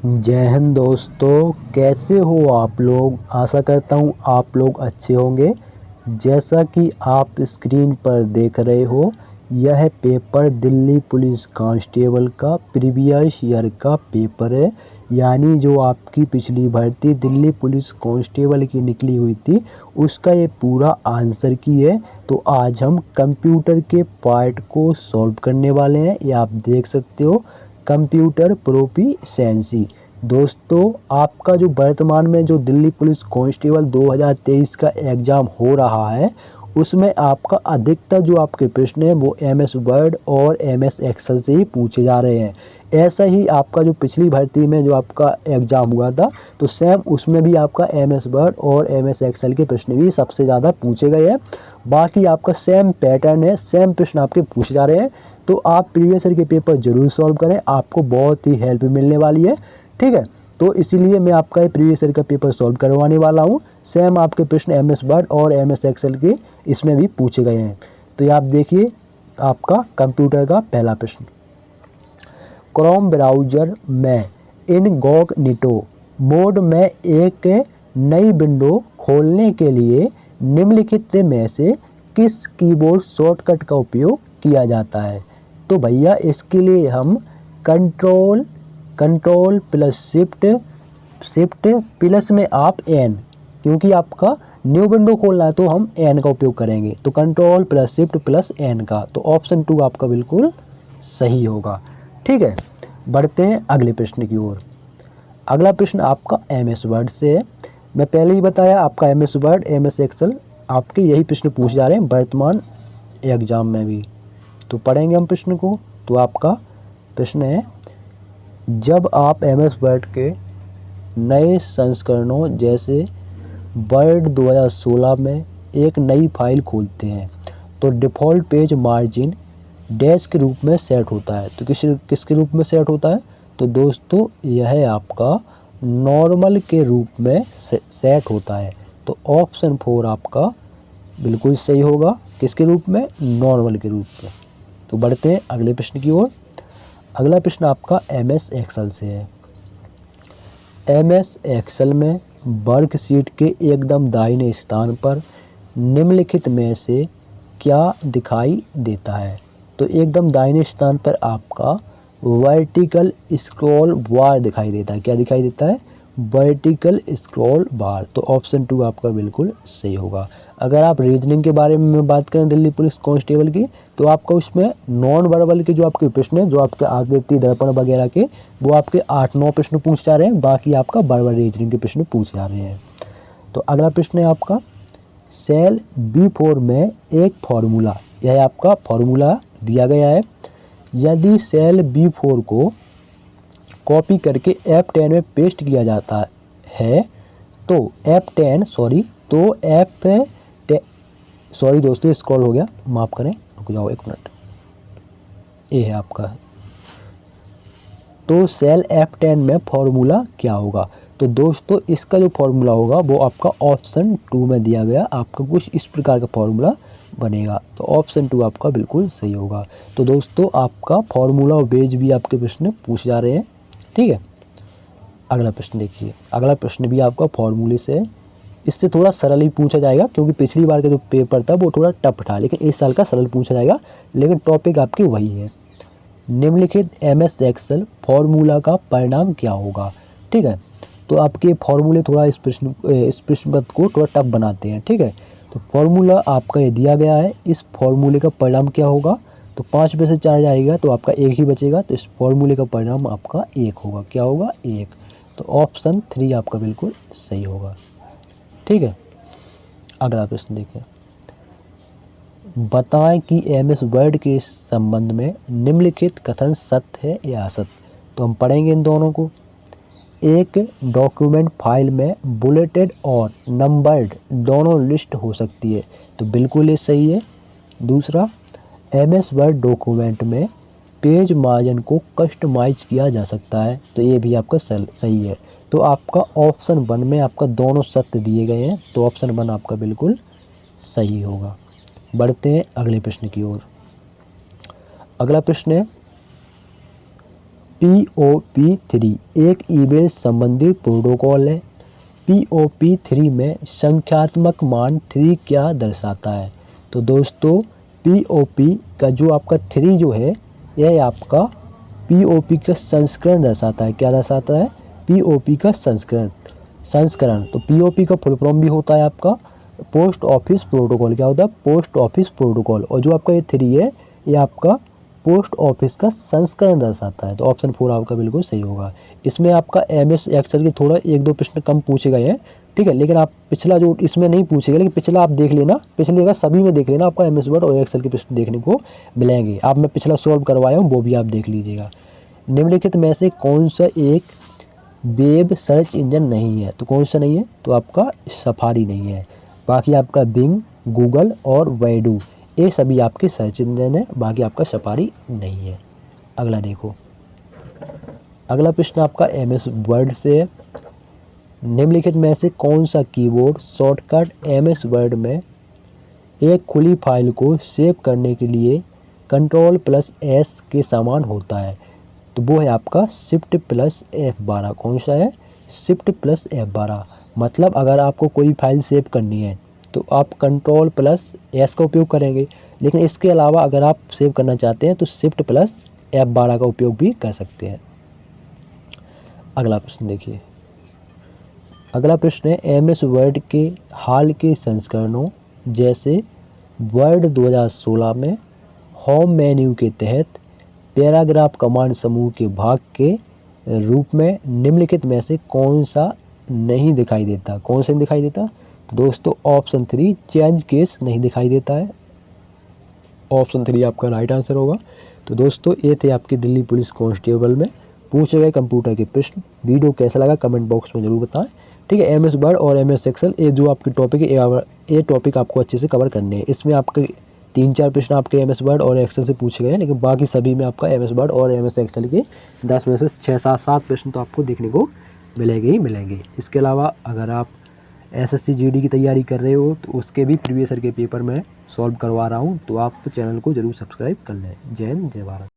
जय हिंद दोस्तों, कैसे हो आप लोग। आशा करता हूँ आप लोग अच्छे होंगे। जैसा कि आप स्क्रीन पर देख रहे हो, यह पेपर दिल्ली पुलिस कांस्टेबल का प्रीवियस ईयर का पेपर है। यानी जो आपकी पिछली भर्ती दिल्ली पुलिस कांस्टेबल की निकली हुई थी, उसका ये पूरा आंसर की है। तो आज हम कंप्यूटर के पार्ट को सॉल्व करने वाले हैं। ये आप देख सकते हो, कंप्यूटर प्रोफिशिएंसी। दोस्तों, आपका जो वर्तमान में जो दिल्ली पुलिस कांस्टेबल 2023 का एग्ज़ाम हो रहा है, उसमें आपका अधिकतर जो आपके प्रश्न हैं वो एमएस वर्ड और एमएस एक्सेल से ही पूछे जा रहे हैं। ऐसा ही आपका जो पिछली भर्ती में जो आपका एग्ज़ाम हुआ था, तो सेम उसमें भी आपका एमएस वर्ड और एमएस एक्सेल के प्रश्न भी सबसे ज़्यादा पूछे गए हैं। बाकी आपका सेम पैटर्न है, सेम प्रश्न आपके पूछे जा रहे हैं। तो आप प्रीवियस ईयर के पेपर ज़रूर सॉल्व करें, आपको बहुत ही हेल्प मिलने वाली है। ठीक है, तो इसीलिए मैं आपका ये प्रीवियस ईयर का पेपर सॉल्व करवाने वाला हूँ। सेम आपके प्रश्न एमएस वर्ड और एमएस एक्सेल के इसमें भी पूछे गए हैं। तो ये आप देखिए, आपका कंप्यूटर का पहला प्रश्न। क्रोम ब्राउज़र में इनकॉग्निटो मोड में एक नई विंडो खोलने के लिए निम्नलिखित में से किस कीबोर्ड शॉर्टकट का उपयोग किया जाता है। तो भैया इसके लिए हम कंट्रोल प्लस शिफ्ट प्लस में आप एन, क्योंकि आपका न्यू विंडो खोलना है तो हम एन का उपयोग करेंगे। तो control plus shift plus N का, तो ऑप्शन 2 आपका बिल्कुल सही होगा। ठीक है, बढ़ते हैं अगले प्रश्न की ओर। अगला प्रश्न आपका एमएस वर्ड से है। मैं पहले ही बताया, आपका एमएस वर्ड एमएस एक्सेल आपके यही प्रश्न पूछे जा रहे हैं वर्तमान एग्जाम में भी। तो पढ़ेंगे हम प्रश्न को। तो आपका प्रश्न है, जब आप एमएस वर्ड के नए संस्करणों जैसे वर्ड 2016 में एक नई फाइल खोलते हैं, तो डिफ़ॉल्ट पेज मार्जिन डैश के रूप में सेट होता है। तो किसके रूप में सेट होता है? तो दोस्तों, यह आपका नॉर्मल के रूप में सेट होता है। तो ऑप्शन 4 आपका बिल्कुल सही होगा। किसके रूप में? नॉर्मल के रूप में। तो बढ़ते हैं अगले प्रश्न की ओर। अगला प्रश्न आपका एमएस एक्सेल से है। एमएस एक्सेल में वर्कशीट के एकदम दाहिने स्थान पर निम्नलिखित में से क्या दिखाई देता है? तो एकदम दाहिने स्थान पर आपका वर्टिकल स्क्रॉल बार दिखाई देता है। क्या दिखाई देता है? वर्टिकल स्क्रॉल बार। तो ऑप्शन 2 आपका बिल्कुल सही होगा। अगर आप रीजनिंग के बारे में बात करें दिल्ली पुलिस कांस्टेबल की, तो आपका उसमें नॉन वर्बल के जो आपके प्रश्न हैं, जो आपके आकृति दर्पण वगैरह के, वो आपके 8-9 प्रश्न पूछ जा रहे हैं। बाकी आपका वर्बल रीजनिंग के प्रश्न पूछ जा रहे हैं। तो अगला प्रश्न है आपका, सेल B4 में एक फार्मूला, यह आपका फार्मूला दिया गया है। यदि सेल B4 को कॉपी करके F10 में पेस्ट किया जाता है, तो सॉरी दोस्तों, स्क्रॉल हो गया, माफ़ करें, रुक जाओ 1 मिनट। ये है आपका, तो सेल F10 में फॉर्मूला क्या होगा? तो दोस्तों, इसका जो फॉर्मूला होगा वो आपका ऑप्शन 2 में दिया गया। आपका कुछ इस प्रकार का फॉर्मूला बनेगा। तो ऑप्शन 2 आपका बिल्कुल सही होगा। तो दोस्तों, आपका फॉर्मूला और बेज भी आपके प्रश्न पूछ जा रहे हैं। ठीक है, अगला प्रश्न देखिए। अगला प्रश्न भी आपका फॉर्मूले से है। इससे थोड़ा सरल ही पूछा जाएगा, क्योंकि पिछली बार का जो पेपर था वो थोड़ा टफ था, लेकिन इस साल का सरल पूछा जाएगा। लेकिन टॉपिक आपकी वही है। निम्नलिखित एमएस एक्सेल फॉर्मूला का परिणाम क्या होगा? ठीक है, तो आपके फॉर्मूले थोड़ा इस प्रश्न को थोड़ा टफ बनाते हैं। ठीक है, तो फॉर्मूला आपका ये दिया गया है। इस फॉर्मूले का परिणाम क्या होगा? तो 5 में से 4 जाएगा तो आपका 1 ही बचेगा। तो इस फॉर्मूले का परिणाम आपका 1 होगा। क्या होगा? 1। तो ऑप्शन 3 आपका बिल्कुल सही होगा। ठीक है, अगला प्रश्न देखें। बताएं कि एमएस वर्ड के संबंध में निम्नलिखित कथन सत्य है या असत्य। तो हम पढ़ेंगे इन दोनों को। एक डॉक्यूमेंट फाइल में बुलेटेड और नंबर्ड दोनों लिस्ट हो सकती है। तो बिल्कुल ये सही है। दूसरा, एमएस वर्ड डॉक्यूमेंट में पेज मार्जिन को कस्टमाइज किया जा सकता है। तो ये भी आपका सही है। तो आपका ऑप्शन 1 में आपका दोनों सत्य दिए गए हैं। तो ऑप्शन 1 आपका बिल्कुल सही होगा। बढ़ते हैं अगले प्रश्न की ओर। अगला प्रश्न है, POP3 एक ईमेल संबंधी प्रोटोकॉल है। POP3 में संख्यात्मक मान 3 क्या दर्शाता है? तो दोस्तों POP का जो आपका 3 जो है यह आपका POP का संस्करण दर्शाता है। क्या दर्शाता है? POP का संस्करण। तो POP का फुल फॉर्म भी होता है आपका पोस्ट ऑफिस प्रोटोकॉल। क्या होता है? Post office protocol. और जो आपका ये 3 है ये आपका पोस्ट ऑफिस का संस्करण दर्शाता है। तो ऑप्शन 4 आपका बिल्कुल सही होगा। इसमें आपका MS एक्सेल के थोड़ा 1-2 प्रश्न कम पूछे गए हैं, ठीक है, लेकिन आप पिछला जो इसमें नहीं पूछे गए, लेकिन पिछला आप देख लेना, पिछले का सभी में देख लेना, आपका MS वर्ड और एक्सेल के प्रश्न देखने को मिलेंगे। आप मैं पिछला सॉल्व करवाया हूँ वो भी आप देख लीजिएगा। निम्नलिखित में से कौन सा एक वेब सर्च इंजन नहीं है? तो कौन सा नहीं है? तो आपका सफारी नहीं है। बाकी आपका बिंग, गूगल और बैडू ये सभी आपके सर्च इंजन है, बाकी आपका सफारी नहीं है। अगला देखो, अगला प्रश्न आपका MS वर्ड से है। निम्नलिखित में से कौन सा कीबोर्ड शॉर्टकट MS वर्ड में एक खुली फाइल को सेव करने के लिए Ctrl+S के समान होता है? तो वो है आपका Shift+F12। कौन सा है? Shift+F12। मतलब अगर आपको कोई फाइल सेव करनी है तो आप Ctrl+S का उपयोग करेंगे, लेकिन इसके अलावा अगर आप सेव करना चाहते हैं तो Shift+F12 का उपयोग भी कर सकते हैं। अगला प्रश्न देखिए, अगला प्रश्न है MS वर्ड के हाल के संस्करणों जैसे वर्ड 2016 में होम मेन्यू के तहत पैराग्राफ कमांड समूह के भाग के रूप में निम्नलिखित में से कौन सा नहीं दिखाई देता? कौन सा नहीं दिखाई देता? तो दोस्तों ऑप्शन 3 चेंज केस नहीं दिखाई देता है। ऑप्शन 3 आपका राइट आंसर होगा। तो दोस्तों ये थे आपके दिल्ली पुलिस कांस्टेबल में पूछे गए कंप्यूटर के प्रश्न। वीडियो कैसा लगा कमेंट बॉक्स में ज़रूर बताएं, ठीक है। MS वर्ड और MS एक्सेल ये जो आपके टॉपिक है ये टॉपिक आपको अच्छे से कवर करने हैं। इसमें आपके 3-4 प्रश्न आपके MS वर्ड और एक्सेल से पूछे गए हैं, लेकिन बाकी सभी में आपका MS वर्ड और MS एक्सेल के 10 में से 6-7 प्रश्न तो आपको देखने को मिलेंगे ही मिलेंगे। इसके अलावा अगर आप SSC GD की तैयारी कर रहे हो तो उसके भी प्रीवियस ईयर के पेपर में सॉल्व करवा रहा हूँ, तो आप चैनल को ज़रूर सब्सक्राइब कर लें। जय हिंद, जय भारत।